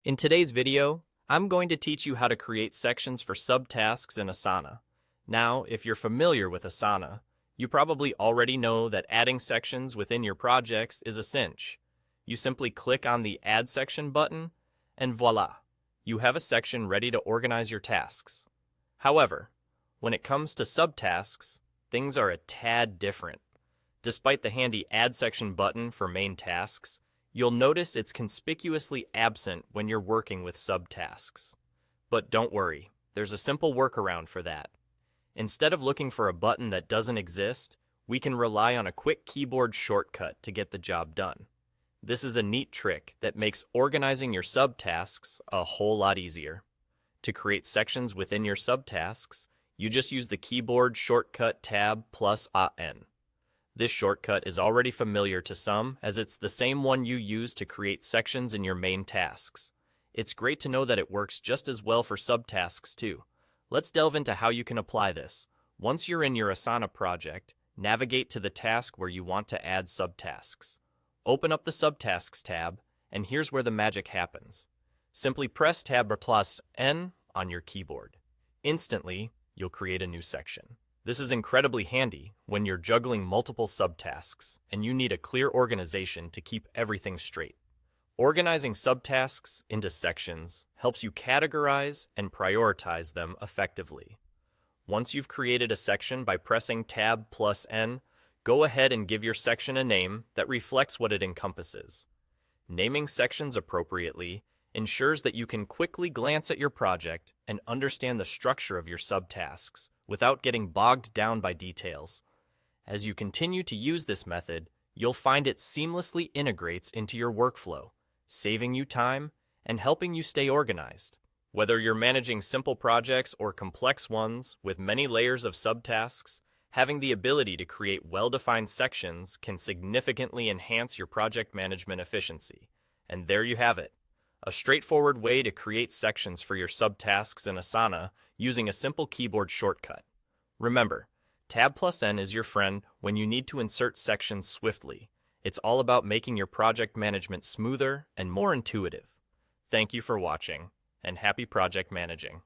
In today's video, I'm going to teach you how to create sections for subtasks in Asana. Now, if you're familiar with Asana, you probably already know that adding sections within your projects is a cinch. You simply click on the Add Section button, and voila, you have a section ready to organize your tasks. However, when it comes to subtasks, things are a tad different. Despite the handy Add Section button for main tasks, you'll notice it's conspicuously absent when you're working with subtasks. But don't worry, there's a simple workaround for that. Instead of looking for a button that doesn't exist, we can rely on a quick keyboard shortcut to get the job done. This is a neat trick that makes organizing your subtasks a whole lot easier. To create sections within your subtasks, you just use the keyboard shortcut Tab plus AN. This shortcut is already familiar to some, as it's the same one you use to create sections in your main tasks. It's great to know that it works just as well for subtasks too. Let's delve into how you can apply this. Once you're in your Asana project, navigate to the task where you want to add subtasks. Open up the Subtasks tab, and here's where the magic happens. Simply press Tab plus N on your keyboard. Instantly, you'll create a new section. This is incredibly handy when you're juggling multiple subtasks and you need a clear organization to keep everything straight. Organizing subtasks into sections helps you categorize and prioritize them effectively. Once you've created a section by pressing Tab plus N, go ahead and give your section a name that reflects what it encompasses. Naming sections appropriately ensures that you can quickly glance at your project and understand the structure of your subtasks without getting bogged down by details. As you continue to use this method, you'll find it seamlessly integrates into your workflow, saving you time and helping you stay organized. Whether you're managing simple projects or complex ones with many layers of subtasks, having the ability to create well-defined sections can significantly enhance your project management efficiency. And there you have it. A straightforward way to create sections for your subtasks in Asana using a simple keyboard shortcut. Remember, Tab plus N is your friend when you need to insert sections swiftly. It's all about making your project management smoother and more intuitive. Thank you for watching, and happy project managing.